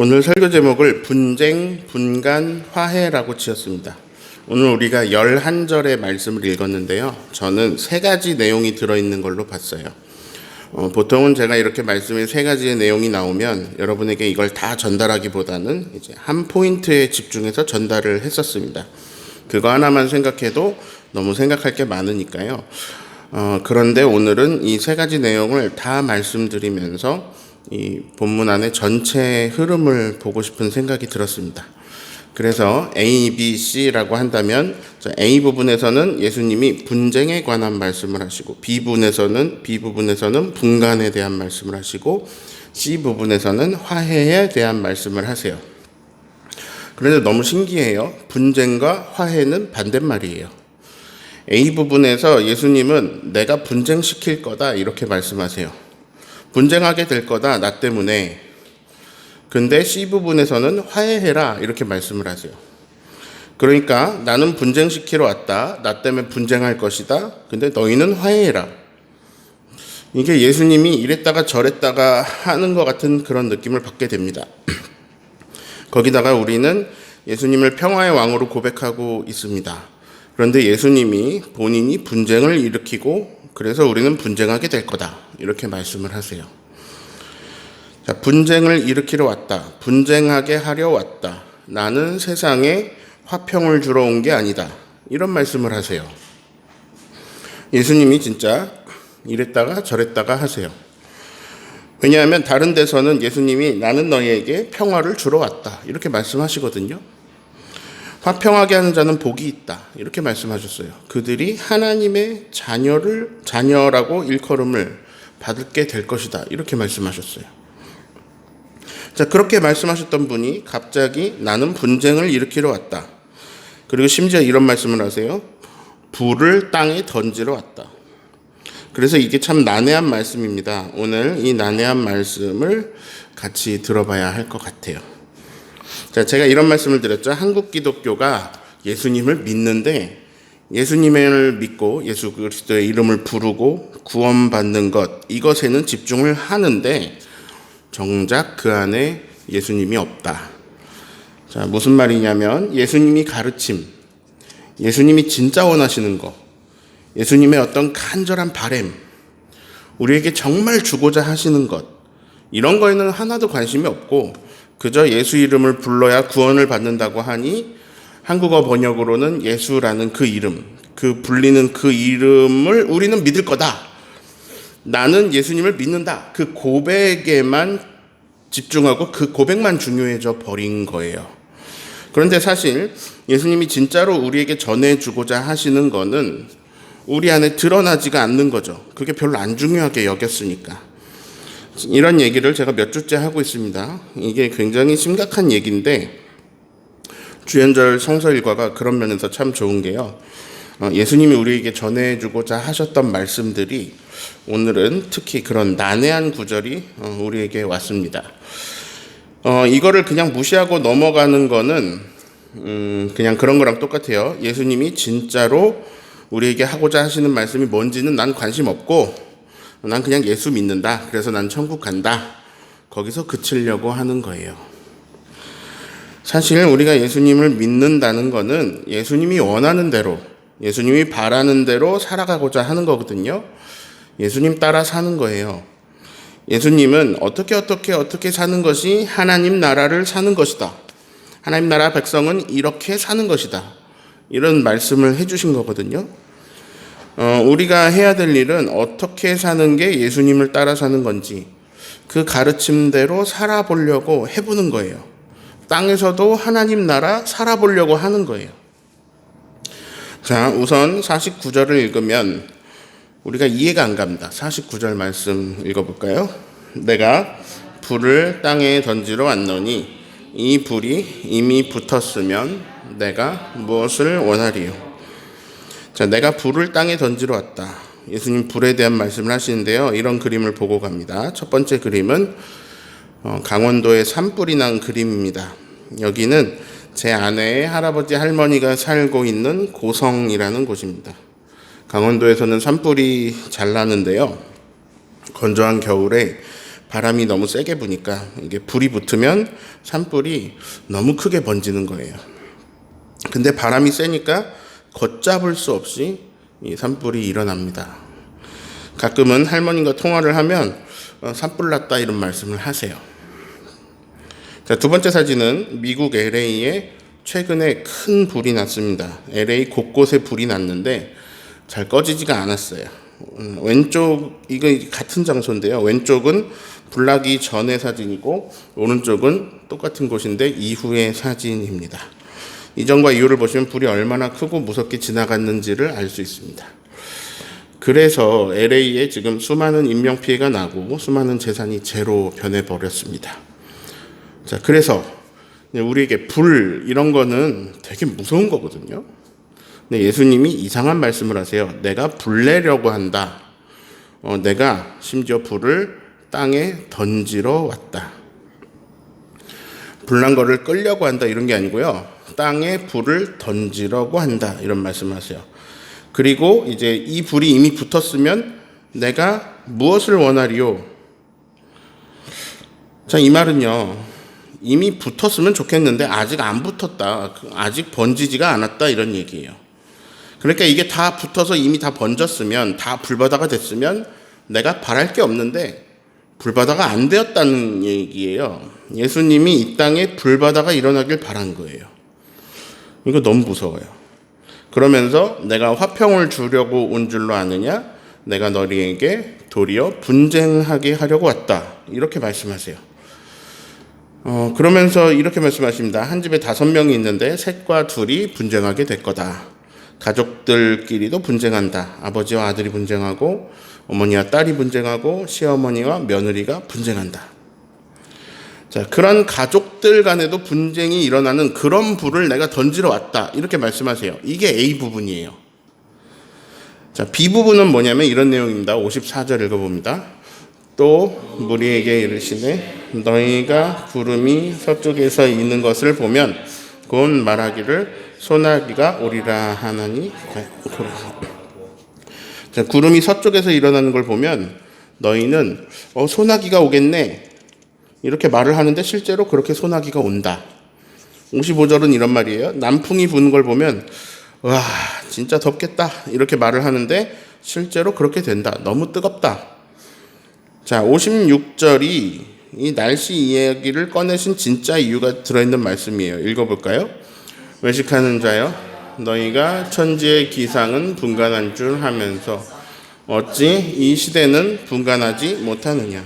오늘 설교 제목을 분쟁, 분간, 화해라고 지었습니다. 오늘 우리가 11절의 말씀을 읽었는데요. 저는 3가지 내용이 들어있는 걸로 봤어요. 보통은 제가 이렇게 말씀에 3가지의 내용이 나오면 여러분에게 이걸 다 전달하기보다는 이제 한 포인트에 집중해서 전달을 했었습니다. 그거 하나만 생각해도 너무 생각할 게 많으니까요. 그런데 오늘은 이 3가지 내용을 다 말씀드리면서 이 본문 안에 전체 흐름을 보고 싶은 생각이 들었습니다. 그래서 A, B, C라고 한다면 A 부분에서는 예수님이 분쟁에 관한 말씀을 하시고 B 부분에서는 분간에 대한 말씀을 하시고 C 부분에서는 화해에 대한 말씀을 하세요. 그런데 너무 신기해요. 분쟁과 화해는 반대말이에요. A 부분에서 예수님은 내가 분쟁시킬 거다 이렇게 말씀하세요. 분쟁하게 될 거다, 나 때문에. 근데 C 부분에서는 화해해라 이렇게 말씀을 하세요. 그러니까 나는 분쟁시키러 왔다, 나 때문에 분쟁할 것이다, 근데 너희는 화해해라. 이게 예수님이 이랬다가 저랬다가 하는 것 같은 그런 느낌을 받게 됩니다. 거기다가 우리는 예수님을 평화의 왕으로 고백하고 있습니다. 그런데 예수님이 본인이 분쟁을 일으키고 그래서 우리는 분쟁하게 될 거다 이렇게 말씀을 하세요. 자, 분쟁을 일으키러 왔다, 분쟁하게 하려 왔다, 나는 세상에 화평을 주러 온 게 아니다 이런 말씀을 하세요. 예수님이 진짜 이랬다가 저랬다가 하세요. 왜냐하면 다른 데서는 예수님이 나는 너희에게 평화를 주러 왔다 이렇게 말씀하시거든요. 화평하게 하는 자는 복이 있다 이렇게 말씀하셨어요. 그들이 하나님의 자녀라고 일컬음을 받게 될 것이다 이렇게 말씀하셨어요. 자, 그렇게 말씀하셨던 분이 갑자기 나는 분쟁을 일으키러 왔다, 그리고 심지어 이런 말씀을 하세요. 불을 땅에 던지러 왔다. 그래서 이게 참 난해한 말씀입니다. 오늘 이 난해한 말씀을 같이 들어봐야 할 것 같아요. 자, 제가 이런 말씀을 드렸죠. 한국 기독교가 예수님을 믿는데 예수님을 믿고 예수 그리스도의 이름을 부르고 구원받는 것, 이것에는 집중을 하는데 정작 그 안에 예수님이 없다. 자, 무슨 말이냐면 예수님이 가르침, 예수님이 진짜 원하시는 것, 예수님의 어떤 간절한 바램, 우리에게 정말 주고자 하시는 것, 이런 거에는 하나도 관심이 없고 그저 예수 이름을 불러야 구원을 받는다고 하니 한국어 번역으로는 예수라는 그 이름, 그 불리는 그 이름을 우리는 믿을 거다, 나는 예수님을 믿는다, 그 고백에만 집중하고 그 고백만 중요해져 버린 거예요. 그런데 사실 예수님이 진짜로 우리에게 전해주고자 하시는 거는 우리 안에 드러나지가 않는 거죠. 그게 별로 안 중요하게 여겼으니까. 이런 얘기를 제가 몇 주째 하고 있습니다. 이게 굉장히 심각한 얘기인데 주연절 성서 일과가 그런 면에서 참 좋은 게요. 예수님이 우리에게 전해주고자 하셨던 말씀들이 오늘은 특히 그런 난해한 구절이 우리에게 왔습니다. 이거를 그냥 무시하고 넘어가는 거는 그냥 그런 거랑 똑같아요. 예수님이 진짜로 우리에게 하고자 하시는 말씀이 뭔지는 난 관심 없고 난 그냥 예수 믿는다, 그래서 난 천국 간다, 거기서 그치려고 하는 거예요. 사실 우리가 예수님을 믿는다는 거는 예수님이 원하는 대로, 예수님이 바라는 대로 살아가고자 하는 거거든요. 예수님 따라 사는 거예요. 예수님은 어떻게 사는 것이 하나님 나라를 사는 것이다, 하나님 나라 백성은 이렇게 사는 것이다, 이런 말씀을 해주신 거거든요. 우리가 해야 될 일은 어떻게 사는 게 예수님을 따라 사는 건지 그 가르침대로 살아보려고 해보는 거예요. 땅에서도 하나님 나라 살아보려고 하는 거예요. 자, 우선 49절을 읽으면 우리가 이해가 안 갑니다. 49절 말씀 읽어볼까요? 내가 불을 땅에 던지러 왔노니 이 불이 이미 붙었으면 내가 무엇을 원하리요? 자, 내가 불을 땅에 던지러 왔다. 예수님 불에 대한 말씀을 하시는데요. 이런 그림을 보고 갑니다. 첫 번째 그림은 강원도에 산불이 난 그림입니다. 여기는 제 아내의 할아버지 할머니가 살고 있는 고성이라는 곳입니다. 강원도에서는 산불이 잘 나는데요. 건조한 겨울에 바람이 너무 세게 부니까 이게 불이 붙으면 산불이 너무 크게 번지는 거예요. 근데 바람이 세니까 걷잡을 수 없이 이 산불이 일어납니다. 가끔은 할머님과 통화를 하면 산불 났다 이런 말씀을 하세요. 자, 두 번째 사진은 미국 LA에 최근에 큰 불이 났습니다. LA 곳곳에 불이 났는데 잘 꺼지지가 않았어요. 왼쪽 이거 같은 장소인데요. 왼쪽은 불나기 전의 사진이고 오른쪽은 똑같은 곳인데 이후의 사진입니다. 이전과 이후를 보시면 불이 얼마나 크고 무섭게 지나갔는지를 알 수 있습니다. 그래서 LA에 지금 수많은 인명피해가 나고 수많은 재산이 제로 변해버렸습니다. 자, 그래서 우리에게 불 이런 거는 되게 무서운 거거든요. 근데 예수님이 이상한 말씀을 하세요. 내가 불 내려고 한다. 내가 심지어 불을 땅에 던지러 왔다. 불난 거를 끌려고 한다 이런 게 아니고요. 땅에 불을 던지려고 한다 이런 말씀을 하세요. 그리고 이제 이 불이 이미 붙었으면 내가 무엇을 원하리요? 자, 이 말은요. 이미 붙었으면 좋겠는데 아직 안 붙었다. 아직 번지지가 않았다 이런 얘기예요. 그러니까 이게 다 붙어서 이미 다 번졌으면 다 불바다가 됐으면 내가 바랄 게 없는데 불바다가 안 되었다는 얘기예요. 예수님이 이 땅에 불바다가 일어나길 바란 거예요. 이거 너무 무서워요. 그러면서 내가 화평을 주려고 온 줄로 아느냐? 내가 너희에게 도리어 분쟁하게 하려고 왔다. 이렇게 말씀하세요. 그러면서 이렇게 말씀하십니다. 한 집에 5명이 있는데 셋과 둘이 분쟁하게 될 거다. 가족들끼리도 분쟁한다. 아버지와 아들이 분쟁하고 어머니와 딸이 분쟁하고 시어머니와 며느리가 분쟁한다. 자, 그런 가족들 간에도 분쟁이 일어나는 그런 불을 내가 던지러 왔다. 이렇게 말씀하세요. 이게 A 부분이에요. 자, B 부분은 뭐냐면 이런 내용입니다. 54절 읽어봅니다. 또 무리에게 이르시되 너희가 구름이 서쪽에서 있는 것을 보면 곧 말하기를 소나기가 오리라 하나니. 자, 구름이 서쪽에서 일어나는 걸 보면 너희는 소나기가 오겠네 이렇게 말을 하는데 실제로 그렇게 소나기가 온다. 55절은 이런 말이에요. 남풍이 부는 걸 보면 와 진짜 덥겠다 이렇게 말을 하는데 실제로 그렇게 된다. 너무 뜨겁다. 자, 56절이 이 날씨 이야기를 꺼내신 진짜 이유가 들어있는 말씀이에요. 읽어볼까요? 외식하는 자여 너희가 천지의 기상은 분간한 줄 하면서 어찌 이 시대는 분간하지 못하느냐.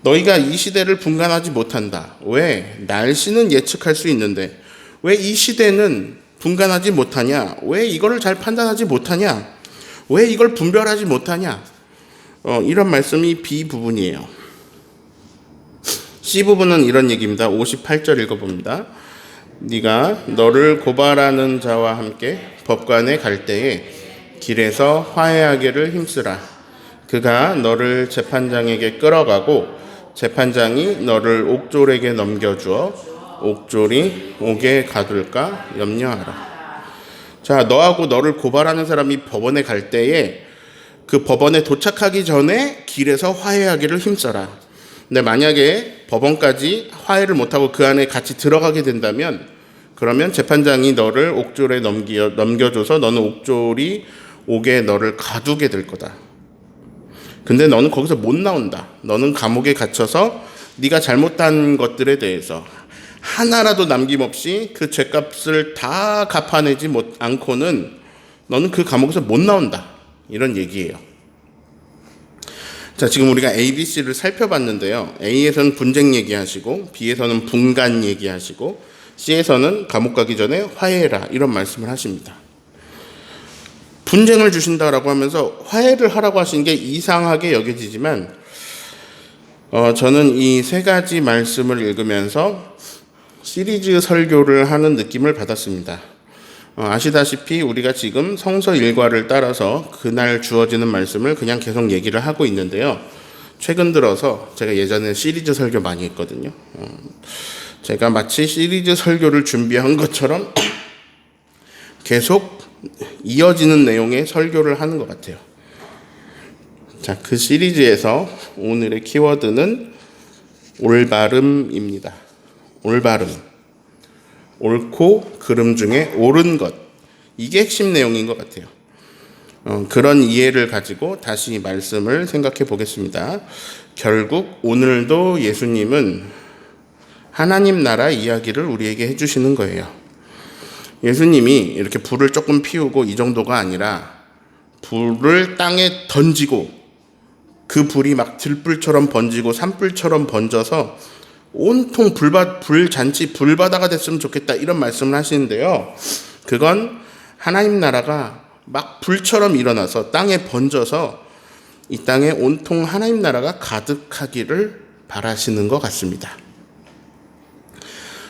너희가 이 시대를 분간하지 못한다. 왜? 날씨는 예측할 수 있는데 왜 이 시대는 분간하지 못하냐? 왜 이거를 잘 판단하지 못하냐? 왜 이걸 분별하지 못하냐? 이런 말씀이 B 부분이에요. C 부분은 이런 얘기입니다. 58절 읽어봅니다. 네가 너를 고발하는 자와 함께 법관에 갈 때에 길에서 화해하기를 힘쓰라. 그가 너를 재판장에게 끌어가고 재판장이 너를 옥졸에게 넘겨주어 옥졸이 옥에 가둘까 염려하라. 자, 너하고 너를 고발하는 사람이 법원에 갈 때에 그 법원에 도착하기 전에 길에서 화해하기를 힘써라. 근데 만약에 법원까지 화해를 못하고 그 안에 같이 들어가게 된다면 그러면 재판장이 너를 옥졸에 넘겨줘서 너는 옥졸이 옥에 너를 가두게 될 거다. 근데 너는 거기서 못 나온다. 너는 감옥에 갇혀서 네가 잘못한 것들에 대해서 하나라도 남김없이 그 죄값을 다 갚아내지 않고는 너는 그 감옥에서 못 나온다. 이런 얘기예요. 자, 지금 우리가 A, B, C를 살펴봤는데요. A에서는 분쟁 얘기하시고 B에서는 분간 얘기하시고 C에서는 감옥 가기 전에 화해해라 이런 말씀을 하십니다. 분쟁을 주신다라고 하면서 화해를 하라고 하시는 게 이상하게 여겨지지만 저는 이 세 가지 말씀을 읽으면서 시리즈 설교를 하는 느낌을 받았습니다. 아시다시피 우리가 지금 성서 일과를 따라서 그날 주어지는 말씀을 그냥 계속 얘기를 하고 있는데요. 최근 들어서 제가 예전에 시리즈 설교 많이 했거든요. 제가 마치 시리즈 설교를 준비한 것처럼 계속 이어지는 내용의 설교를 하는 것 같아요. 자, 그 시리즈에서 오늘의 키워드는 올바름입니다. 올바름. 옳고 그름 중에 옳은 것. 이게 핵심 내용인 것 같아요. 그런 이해를 가지고 다시 말씀을 생각해 보겠습니다. 결국 오늘도 예수님은 하나님 나라 이야기를 우리에게 해주시는 거예요. 예수님이 이렇게 불을 조금 피우고 이 정도가 아니라 불을 땅에 던지고 그 불이 막 들불처럼 번지고 산불처럼 번져서 온통 불잔치 불바다가 됐으면 좋겠다, 이런 말씀을 하시는데요. 그건 하나님 나라가 막 불처럼 일어나서 땅에 번져서 이 땅에 온통 하나님 나라가 가득하기를 바라시는 것 같습니다.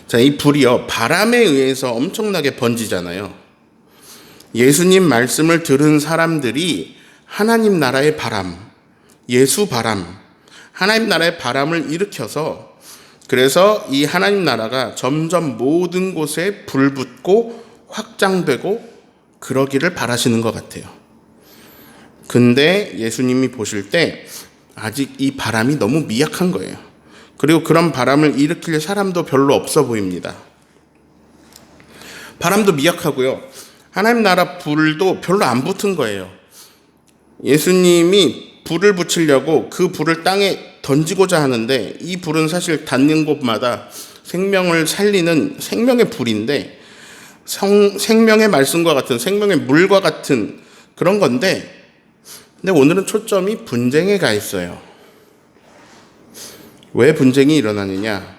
자, 이 불이요, 바람에 의해서 엄청나게 번지잖아요. 예수님 말씀을 들은 사람들이 하나님 나라의 바람, 예수 바람, 하나님 나라의 바람을 일으켜서, 그래서 이 하나님 나라가 점점 모든 곳에 불붙고 확장되고 그러기를 바라시는 것 같아요. 근데 예수님이 보실 때 아직 이 바람이 너무 미약한 거예요. 그리고 그런 바람을 일으킬 사람도 별로 없어 보입니다. 바람도 미약하고요, 하나님 나라 불도 별로 안 붙은 거예요. 예수님이 불을 붙이려고 그 불을 땅에 던지고자 하는데, 이 불은 사실 닿는 곳마다 생명을 살리는 생명의 불인데, 생명의 말씀과 같은, 생명의 물과 같은 그런 건데, 근데 오늘은 초점이 분쟁에 가 있어요. 왜 분쟁이 일어나느냐?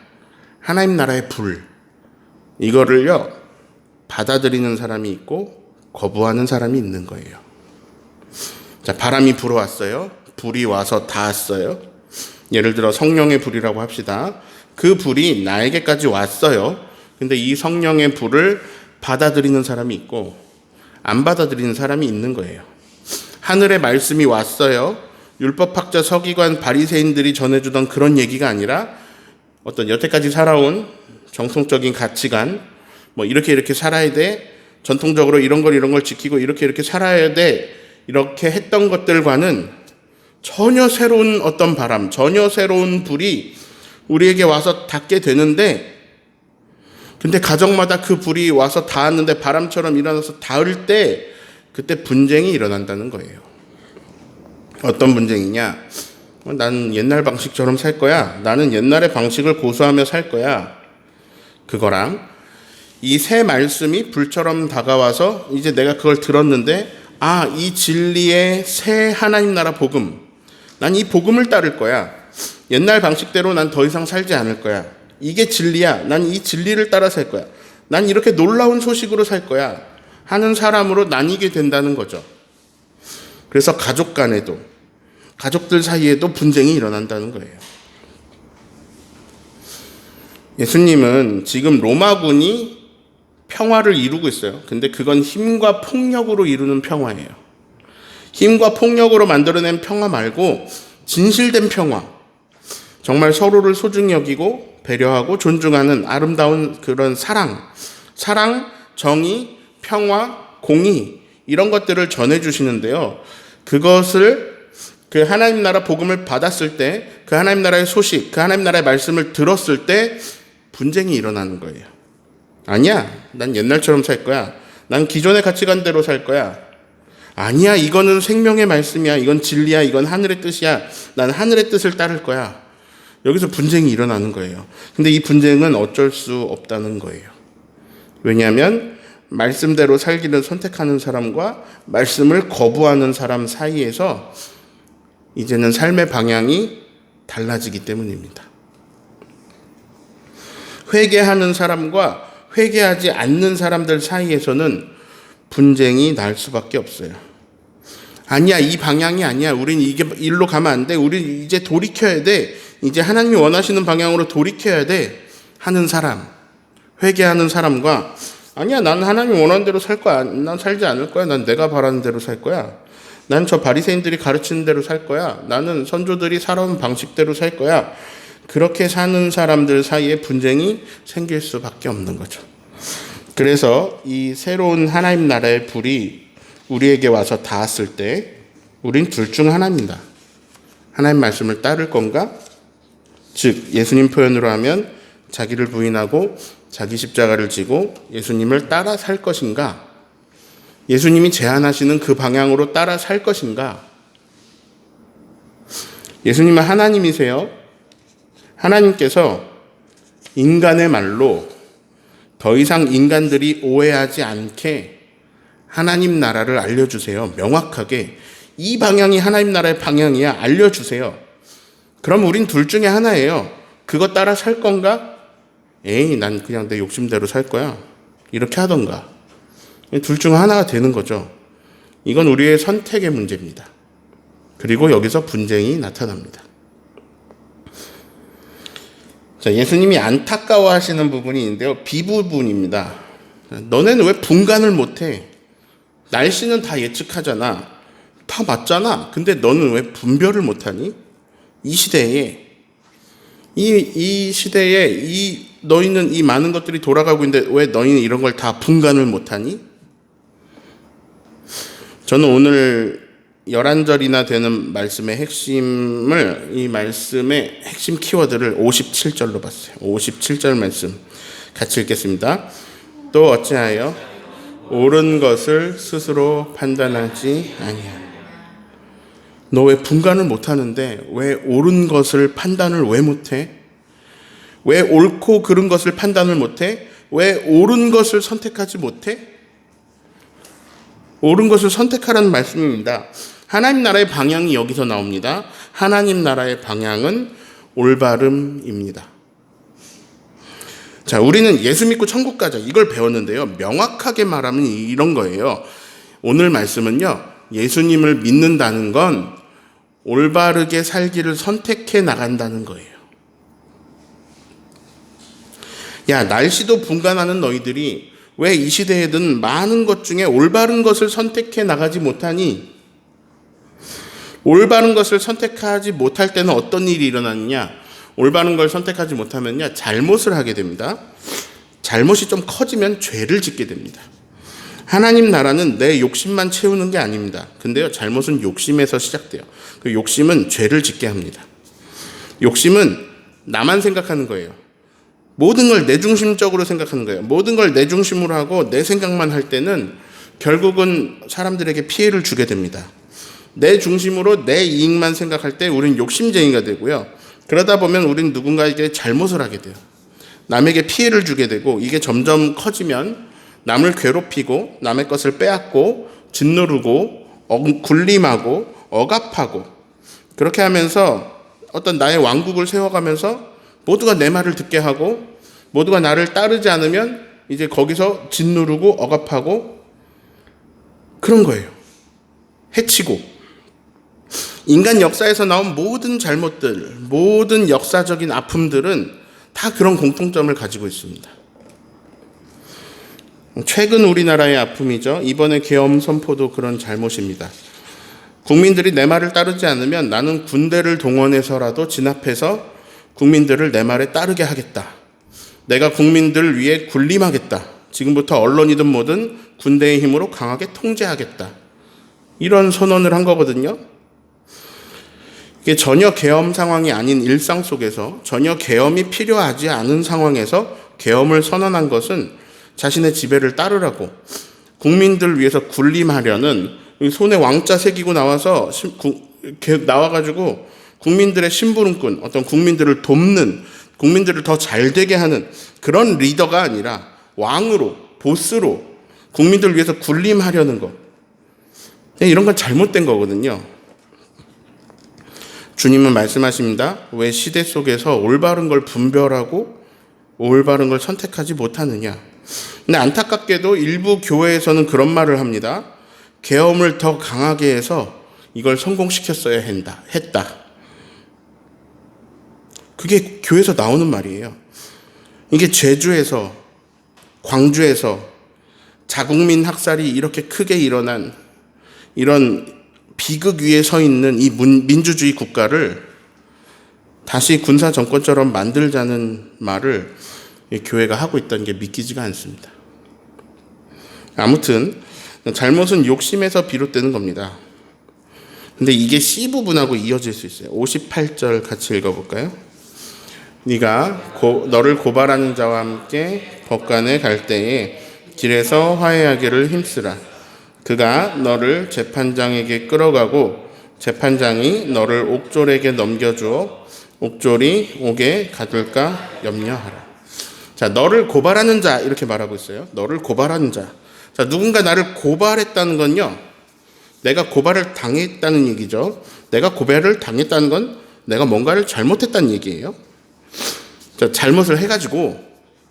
하나님 나라의 불, 이거를요, 받아들이는 사람이 있고 거부하는 사람이 있는 거예요. 자, 바람이 불어왔어요. 불이 와서 닿았어요. 예를 들어 성령의 불이라고 합시다. 그 불이 나에게까지 왔어요. 근데 이 성령의 불을 받아들이는 사람이 있고 안 받아들이는 사람이 있는 거예요. 하늘의 말씀이 왔어요. 율법학자, 서기관, 바리새인들이 전해주던 그런 얘기가 아니라 어떤 여태까지 살아온 정통적인 가치관, 뭐 이렇게 살아야 돼, 전통적으로 이런 걸 지키고 이렇게 살아야 돼, 이렇게 했던 것들과는 전혀 새로운 어떤 바람, 전혀 새로운 불이 우리에게 와서 닿게 되는데, 근데 가정마다 그 불이 와서 닿았는데 바람처럼 일어나서 닿을 때 그때 분쟁이 일어난다는 거예요. 어떤 분쟁이냐? 난 옛날 방식처럼 살 거야. 나는 옛날의 방식을 고수하며 살 거야. 그거랑 이 새 말씀이 불처럼 다가와서 이제 내가 그걸 들었는데, 이 진리의 새 하나님 나라 복음, 난 이 복음을 따를 거야. 옛날 방식대로 난 더 이상 살지 않을 거야. 이게 진리야. 난 이 진리를 따라 살 거야. 난 이렇게 놀라운 소식으로 살 거야 하는 사람으로 나뉘게 된다는 거죠. 그래서 가족 간에도, 가족들 사이에도 분쟁이 일어난다는 거예요. 예수님은 지금 로마군이 평화를 이루고 있어요. 근데 그건 힘과 폭력으로 이루는 평화예요. 힘과 폭력으로 만들어낸 평화 말고 진실된 평화, 정말 서로를 소중히 여기고 배려하고 존중하는 아름다운 그런 사랑, 정의, 평화, 공의, 이런 것들을 전해주시는데요. 그것을, 그 하나님 나라 복음을 받았을 때, 그 하나님 나라의 소식, 그 하나님 나라의 말씀을 들었을 때 분쟁이 일어나는 거예요. 아니야, 난 옛날처럼 살 거야. 난 기존의 가치관대로 살 거야. 아니야, 이거는 생명의 말씀이야. 이건 진리야. 이건 하늘의 뜻이야. 난 하늘의 뜻을 따를 거야. 여기서 분쟁이 일어나는 거예요. 근데 이 분쟁은 어쩔 수 없다는 거예요. 왜냐하면 말씀대로 살기를 선택하는 사람과 말씀을 거부하는 사람 사이에서 이제는 삶의 방향이 달라지기 때문입니다. 회개하는 사람과 회개하지 않는 사람들 사이에서는 분쟁이 날 수밖에 없어요. 아니야, 이 방향이 아니야. 우린 이게 일로 가면 안 돼. 우린 이제 돌이켜야 돼. 이제 하나님이 원하시는 방향으로 돌이켜야 돼 하는 사람, 회개하는 사람과, 아니야, 난 하나님이 원하는 대로 살 거야. 난 살지 않을 거야. 난 내가 바라는 대로 살 거야. 난 저 바리새인들이 가르치는 대로 살 거야. 나는 선조들이 살아온 방식대로 살 거야. 그렇게 사는 사람들 사이에 분쟁이 생길 수밖에 없는 거죠. 그래서 이 새로운 하나님 나라의 불이 우리에게 와서 닿았을 때 우린 둘 중 하나입니다. 하나님 말씀을 따를 건가? 즉 예수님 표현으로 하면 자기를 부인하고 자기 십자가를 지고 예수님을 따라 살 것인가? 예수님이 제안하시는 그 방향으로 따라 살 것인가? 예수님은 하나님이세요. 하나님께서 인간의 말로 더 이상 인간들이 오해하지 않게 하나님 나라를 알려주세요. 명확하게 이 방향이 하나님 나라의 방향이야. 알려주세요. 그럼 우린 둘 중에 하나예요. 그거 따라 살 건가? 에이, 난 그냥 내 욕심대로 살 거야. 이렇게 하던가. 둘 중 하나가 되는 거죠. 이건 우리의 선택의 문제입니다. 그리고 여기서 분쟁이 나타납니다. 자, 예수님이 안타까워하시는 부분이 있는데요. 비부분입니다. 너네는 왜 분간을 못해? 날씨는 다 예측하잖아. 다 맞잖아. 근데 너는 왜 분별을 못하니? 이 시대에 이 시대에 너희는 이 많은 것들이 돌아가고 있는데 왜 너희는 이런 걸 다 분간을 못하니? 저는 오늘 11절이나 되는 말씀의 핵심을, 이 말씀의 핵심 키워드를 57절로 봤어요. 57절 말씀 같이 읽겠습니다. 또 어찌하여 옳은 것을 스스로 판단하지 아니하냐. 너 왜 분간을 못하는데 왜 옳은 것을 판단을 왜 못해? 왜 옳고 그른 것을 판단을 못해? 왜 옳은 것을 선택하지 못해? 옳은 것을 선택하라는 말씀입니다. 하나님 나라의 방향이 여기서 나옵니다. 하나님 나라의 방향은 올바름입니다. 자, 우리는 예수 믿고 천국 가자 이걸 배웠는데요. 명확하게 말하면 이런 거예요. 오늘 말씀은요. 예수님을 믿는다는 건 올바르게 살기를 선택해 나간다는 거예요. 야, 날씨도 분간하는 너희들이 왜 이 시대에든 많은 것 중에 올바른 것을 선택해 나가지 못하니? 올바른 것을 선택하지 못할 때는 어떤 일이 일어나느냐? 올바른 걸 선택하지 못하면요, 잘못을 하게 됩니다. 잘못이 좀 커지면 죄를 짓게 됩니다. 하나님 나라는 내 욕심만 채우는 게 아닙니다. 근데요, 잘못은 욕심에서 시작돼요. 그 욕심은 죄를 짓게 합니다. 욕심은 나만 생각하는 거예요. 모든 걸 내 중심적으로 생각하는 거예요. 모든 걸 내 중심으로 하고 내 생각만 할 때는 결국은 사람들에게 피해를 주게 됩니다. 내 중심으로 내 이익만 생각할 때 우린 욕심쟁이가 되고요. 그러다 보면 우린 누군가에게 잘못을 하게 돼요. 남에게 피해를 주게 되고, 이게 점점 커지면 남을 괴롭히고 남의 것을 빼앗고 짓누르고 굴림하고 억압하고, 그렇게 하면서 어떤 나의 왕국을 세워가면서 모두가 내 말을 듣게 하고 모두가 나를 따르지 않으면 이제 거기서 짓누르고 억압하고 그런 거예요. 해치고. 인간 역사에서 나온 모든 잘못들, 모든 역사적인 아픔들은 다 그런 공통점을 가지고 있습니다. 최근 우리나라의 아픔이죠. 이번에 계엄 선포도 그런 잘못입니다. 국민들이 내 말을 따르지 않으면 나는 군대를 동원해서라도 진압해서 국민들을 내 말에 따르게 하겠다. 내가 국민들을 위해 군림하겠다. 지금부터 언론이든 뭐든 군대의 힘으로 강하게 통제하겠다. 이런 선언을 한 거거든요. 이게 전혀 계엄 상황이 아닌 일상 속에서, 전혀 계엄이 필요하지 않은 상황에서 계엄을 선언한 것은 자신의 지배를 따르라고, 국민들을 위해서 군림하려는, 손에 왕자 새기고 나와가지고 국민들의 심부름꾼, 어떤 국민들을 돕는, 국민들을 더 잘되게 하는 그런 리더가 아니라 왕으로, 보스로 국민들을 위해서 군림하려는 것. 이런 건 잘못된 거거든요. 주님은 말씀하십니다. 왜 시대 속에서 올바른 걸 분별하고 올바른 걸 선택하지 못하느냐. 근데 안타깝게도 일부 교회에서는 그런 말을 합니다. 계엄을 더 강하게 해서 이걸 성공시켰어야 했다. 그게 교회에서 나오는 말이에요. 이게 제주에서, 광주에서 자국민 학살이 이렇게 크게 일어난 이런 비극 위에 서 있는 이 민주주의 국가를 다시 군사 정권처럼 만들자는 말을 교회가 하고 있다는 게 믿기지가 않습니다. 아무튼 잘못은 욕심에서 비롯되는 겁니다. 근데 이게 C 부분하고 이어질 수 있어요. 58절 같이 읽어볼까요? 네가 너를 고발하는 자와 함께 법관에 갈 때에 길에서 화해하기를 힘쓰라. 그가 너를 재판장에게 끌어가고 재판장이 너를 옥졸에게 넘겨주어 옥졸이 옥에 가둘까 염려하라. 자, 너를 고발하는 자 이렇게 말하고 있어요. 너를 고발하는 자. 자, 누군가 나를 고발했다는 건요, 내가 고발을 당했다는 얘기죠. 내가 고발을 당했다는 건 내가 뭔가를 잘못했다는 얘기예요. 자, 잘못을 해가지고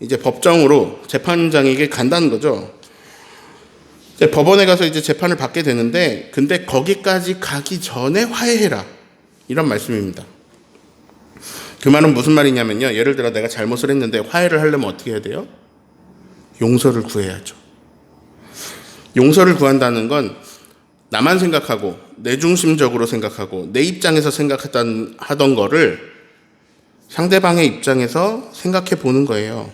이제 법정으로 재판장에게 간다는 거죠. 이제 법원에 가서 이제 재판을 받게 되는데, 근데 거기까지 가기 전에 화해해라, 이런 말씀입니다. 그 말은 무슨 말이냐면요, 예를 들어 내가 잘못을 했는데 화해를 하려면 어떻게 해야 돼요? 용서를 구해야죠. 용서를 구한다는 건 나만 생각하고 내 중심적으로 생각하고 내 입장에서 하던 거를 상대방의 입장에서 생각해 보는 거예요.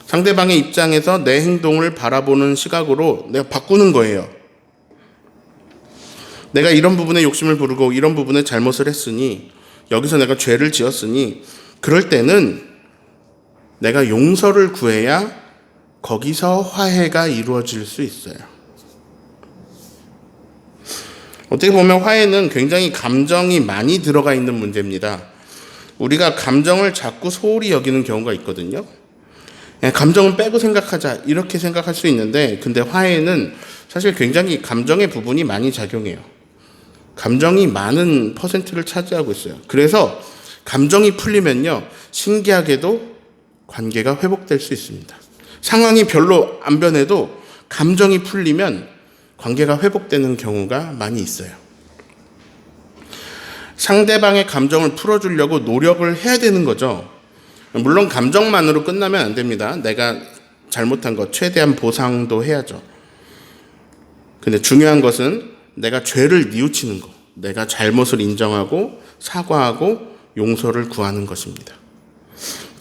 상대방의 입장에서 내 행동을 바라보는 시각으로 내가 바꾸는 거예요. 내가 이런 부분에 욕심을 부르고 이런 부분에 잘못을 했으니, 여기서 내가 죄를 지었으니, 그럴 때는 내가 용서를 구해야 거기서 화해가 이루어질 수 있어요. 어떻게 보면 화해는 굉장히 감정이 많이 들어가 있는 문제입니다. 우리가 감정을 자꾸 소홀히 여기는 경우가 있거든요. 감정은 빼고 생각하자, 이렇게 생각할 수 있는데, 근데 화해는 사실 굉장히 감정의 부분이 많이 작용해요. 감정이 많은 퍼센트를 차지하고 있어요. 그래서 감정이 풀리면요, 신기하게도 관계가 회복될 수 있습니다. 상황이 별로 안 변해도 감정이 풀리면 관계가 회복되는 경우가 많이 있어요. 상대방의 감정을 풀어주려고 노력을 해야 되는 거죠. 물론 감정만으로 끝나면 안 됩니다. 내가 잘못한 것 최대한 보상도 해야죠. 근데 중요한 것은 내가 죄를 뉘우치는 것, 내가 잘못을 인정하고 사과하고 용서를 구하는 것입니다.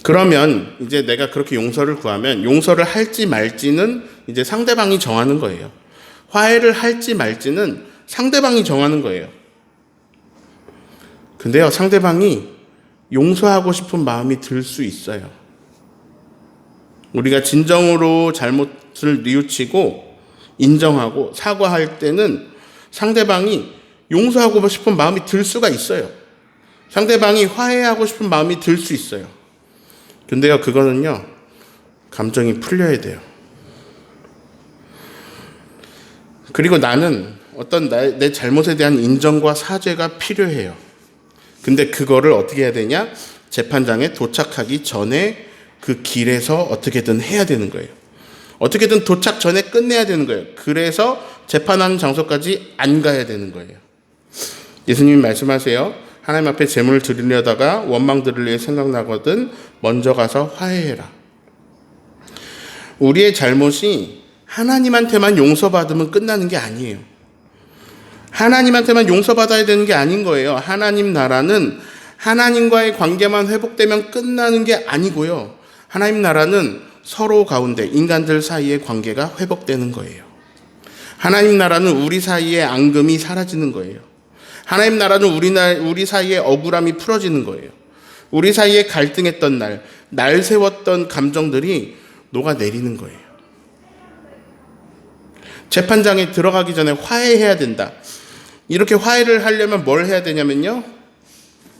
그러면 이제 내가 그렇게 용서를 구하면 용서를 할지 말지는 이제 상대방이 정하는 거예요. 화해를 할지 말지는 상대방이 정하는 거예요. 근데요, 상대방이 용서하고 싶은 마음이 들 수 있어요. 우리가 진정으로 잘못을 뉘우치고 인정하고 사과할 때는 상대방이 용서하고 싶은 마음이 들 수가 있어요. 상대방이 화해하고 싶은 마음이 들 수 있어요. 근데요, 그거는요, 감정이 풀려야 돼요. 그리고 나는 어떤 내 잘못에 대한 인정과 사죄가 필요해요. 근데 그거를 어떻게 해야 되냐? 재판장에 도착하기 전에 그 길에서 어떻게든 해야 되는 거예요. 어떻게든 도착 전에 끝내야 되는 거예요. 그래서 재판하는 장소까지 안 가야 되는 거예요. 예수님이 말씀하세요. 하나님 앞에 제물을 드리려다가 원망 들을 일 생각나거든 먼저 가서 화해해라. 우리의 잘못이 하나님한테만 용서받으면 끝나는 게 아니에요. 하나님한테만 용서받아야 되는 게 아닌 거예요. 하나님 나라는 하나님과의 관계만 회복되면 끝나는 게 아니고요. 하나님 나라는 서로 가운데 인간들 사이의 관계가 회복되는 거예요. 하나님 나라는 우리 사이의 앙금이 사라지는 거예요. 하나님 나라는 우리 사이의 억울함이 풀어지는 거예요. 우리 사이에 갈등했던 날 세웠던 감정들이 녹아내리는 거예요. 재판장에 들어가기 전에 화해해야 된다. 이렇게 화해를 하려면 뭘 해야 되냐면요,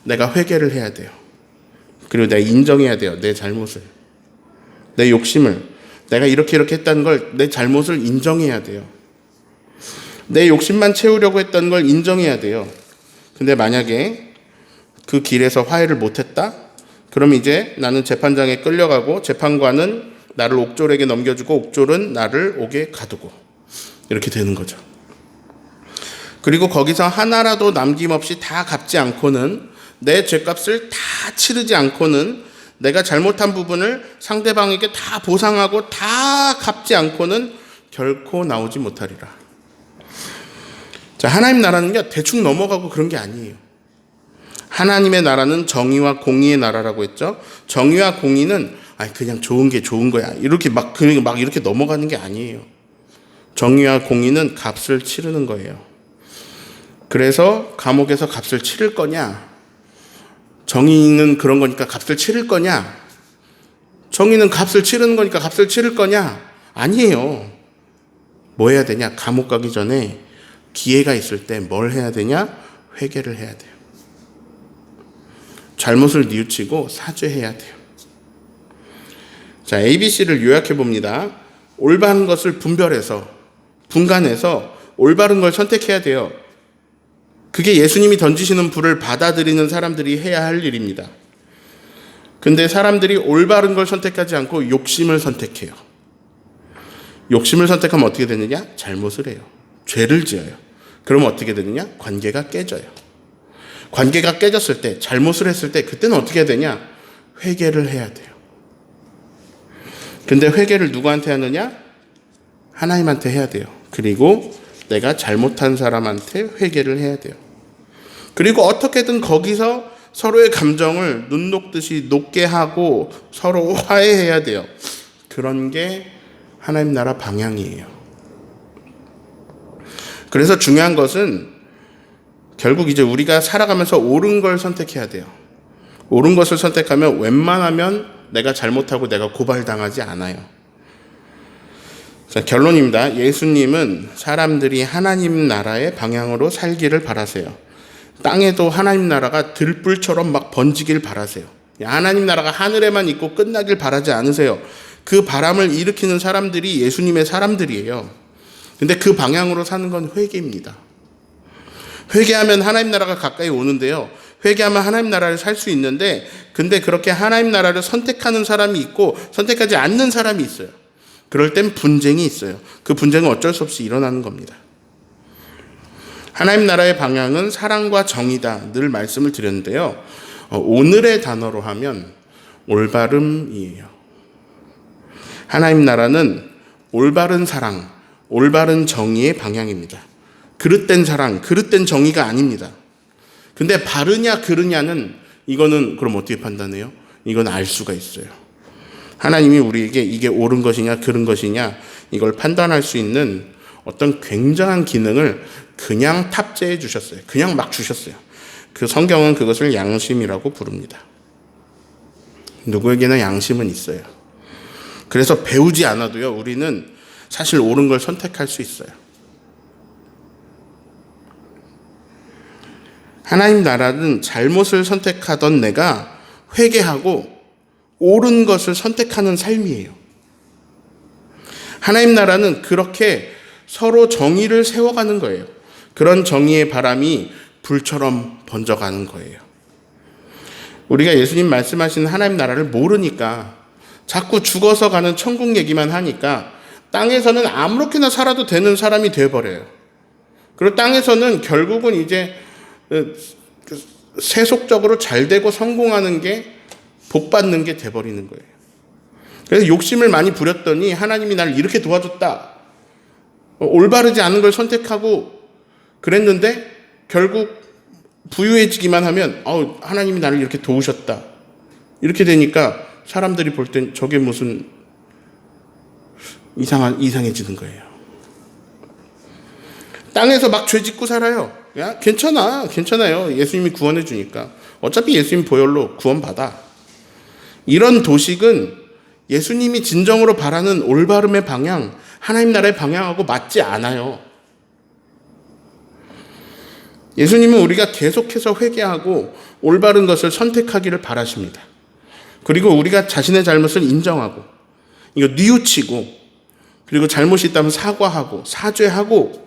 내가 회개를 해야 돼요. 그리고 내가 인정해야 돼요. 내 잘못을, 내 욕심을, 내가 이렇게 했다는 걸, 내 잘못을 인정해야 돼요. 내 욕심만 채우려고 했던 걸 인정해야 돼요. 근데 만약에 그 길에서 화해를 못했다? 그럼 이제 나는 재판장에 끌려가고 재판관은 나를 옥졸에게 넘겨주고 옥졸은 나를 옥에 가두고 이렇게 되는 거죠. 그리고 거기서 하나라도 남김없이 다 갚지 않고는, 내 죄값을 다 치르지 않고는, 내가 잘못한 부분을 상대방에게 다 보상하고 다 갚지 않고는 결코 나오지 못하리라. 자, 하나님 나라는요, 대충 넘어가고 그런 게 아니에요. 하나님의 나라는 정의와 공의의 나라라고 했죠. 정의와 공의는 그냥 좋은 게 좋은 거야, 이렇게 막 이렇게 넘어가는 게 아니에요. 정의와 공의는 값을 치르는 거예요. 그래서 감옥에서 값을 치를 거냐? 정의는 그런 거니까 값을 치를 거냐? 정의는 값을 치르는 거니까 값을 치를 거냐? 아니에요. 뭐 해야 되냐? 감옥 가기 전에 기회가 있을 때 뭘 해야 되냐? 회개를 해야 돼요. 잘못을 뉘우치고 사죄해야 돼요. 자, ABC를 요약해 봅니다. 올바른 것을 분별해서, 분간해서 올바른 걸 선택해야 돼요. 그게 예수님이 던지시는 불을 받아들이는 사람들이 해야 할 일입니다. 근데 사람들이 올바른 걸 선택하지 않고 욕심을 선택해요. 욕심을 선택하면 어떻게 되느냐? 잘못을 해요. 죄를 지어요. 그러면 어떻게 되느냐? 관계가 깨져요. 관계가 깨졌을 때, 잘못을 했을 때 그때는 어떻게 해야 되냐? 회개를 해야 돼요. 근데 회개를 누구한테 하느냐? 하나님한테 해야 돼요. 그리고 내가 잘못한 사람한테 회개를 해야 돼요. 그리고 어떻게든 거기서 서로의 감정을 눈 녹듯이 녹게 하고 서로 화해해야 돼요. 그런 게 하나님 나라 방향이에요. 그래서 중요한 것은 결국 이제 우리가 살아가면서 옳은 걸 선택해야 돼요. 옳은 것을 선택하면 웬만하면 내가 잘못하고 내가 고발당하지 않아요. 자, 결론입니다. 예수님은 사람들이 하나님 나라의 방향으로 살기를 바라세요. 땅에도 하나님 나라가 들불처럼 막 번지길 바라세요. 하나님 나라가 하늘에만 있고 끝나길 바라지 않으세요. 그 바람을 일으키는 사람들이 예수님의 사람들이에요. 근데 그 방향으로 사는 건 회개입니다. 회개하면 하나님 나라가 가까이 오는데요. 회개하면 하나님 나라를 살 수 있는데, 근데 그렇게 하나님 나라를 선택하는 사람이 있고 선택하지 않는 사람이 있어요. 그럴 땐 분쟁이 있어요. 그 분쟁은 어쩔 수 없이 일어나는 겁니다. 하나님 나라의 방향은 사랑과 정의다. 늘 말씀을 드렸는데요. 오늘의 단어로 하면 올바름이에요. 하나님 나라는 올바른 사랑, 올바른 정의의 방향입니다. 그릇된 사랑, 그릇된 정의가 아닙니다. 근데 바르냐 그르냐는 이거는 그럼 어떻게 판단해요? 이건 알 수가 있어요. 하나님이 우리에게 이게 옳은 것이냐 그른 것이냐 이걸 판단할 수 있는 어떤 굉장한 기능을 그냥 탑재해 주셨어요. 그냥 막 주셨어요. 그 성경은 그것을 양심이라고 부릅니다. 누구에게나 양심은 있어요. 그래서 배우지 않아도요, 우리는 사실 옳은 걸 선택할 수 있어요. 하나님 나라는 잘못을 선택하던 내가 회개하고 옳은 것을 선택하는 삶이에요. 하나님 나라는 그렇게 서로 정의를 세워가는 거예요. 그런 정의의 바람이 불처럼 번져가는 거예요. 우리가 예수님 말씀하시는 하나님 나라를 모르니까 자꾸 죽어서 가는 천국 얘기만 하니까 땅에서는 아무렇게나 살아도 되는 사람이 되어버려요. 그리고 땅에서는 결국은 이제 세속적으로 잘 되고 성공하는 게 복 받는 게 돼버리는 거예요. 그래서 욕심을 많이 부렸더니 하나님이 나를 이렇게 도와줬다. 올바르지 않은 걸 선택하고 그랬는데 결국 부유해지기만 하면 하나님이 나를 이렇게 도우셨다. 이렇게 되니까 사람들이 볼 땐 저게 무슨 이상해지는 거예요. 땅에서 막 죄 짓고 살아요. 야, 괜찮아요. 예수님이 구원해 주니까. 어차피 예수님 보혈로 구원받아. 이런 도식은 예수님이 진정으로 바라는 올바름의 방향, 하나님 나라의 방향하고 맞지 않아요. 예수님은 우리가 계속해서 회개하고 올바른 것을 선택하기를 바라십니다. 그리고 우리가 자신의 잘못을 인정하고 이거 뉘우치고 그리고 잘못이 있다면 사과하고 사죄하고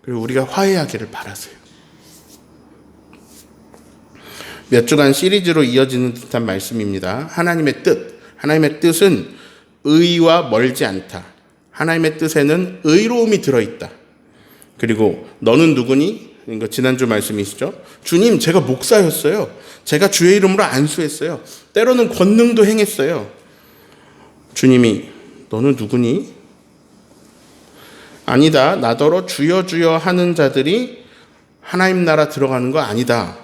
그리고 우리가 화해하기를 바라세요. 몇 주간 시리즈로 이어지는 듯한 말씀입니다. 하나님의 뜻. 하나님의 뜻은 의와 멀지 않다. 하나님의 뜻에는 의로움이 들어있다. 그리고 너는 누구니? 이거 지난주 말씀이시죠? 주님, 제가 목사였어요. 제가 주의 이름으로 안수했어요. 때로는 권능도 행했어요. 주님이 너는 누구니? 아니다. 나더러 주여 주여 하는 자들이 하나님 나라 들어가는 거 아니다.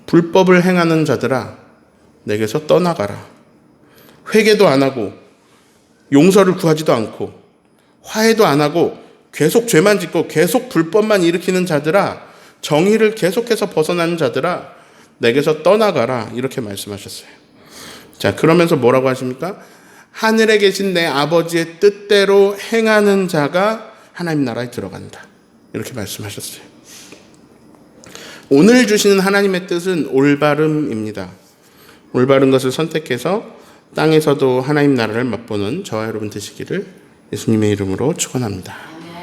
불법을 행하는 자들아, 내게서 떠나가라. 회개도 안 하고 용서를 구하지도 않고 화해도 안 하고 계속 죄만 짓고 계속 불법만 일으키는 자들아, 정의를 계속해서 벗어나는 자들아, 내게서 떠나가라, 이렇게 말씀하셨어요. 자, 그러면서 뭐라고 하십니까? 하늘에 계신 내 아버지의 뜻대로 행하는 자가 하나님 나라에 들어간다, 이렇게 말씀하셨어요. 오늘 주시는 하나님의 뜻은 올바름입니다. 올바른 것을 선택해서 땅에서도 하나님 나라를 맛보는 저와 여러분 되시기를 예수님의 이름으로 축원합니다.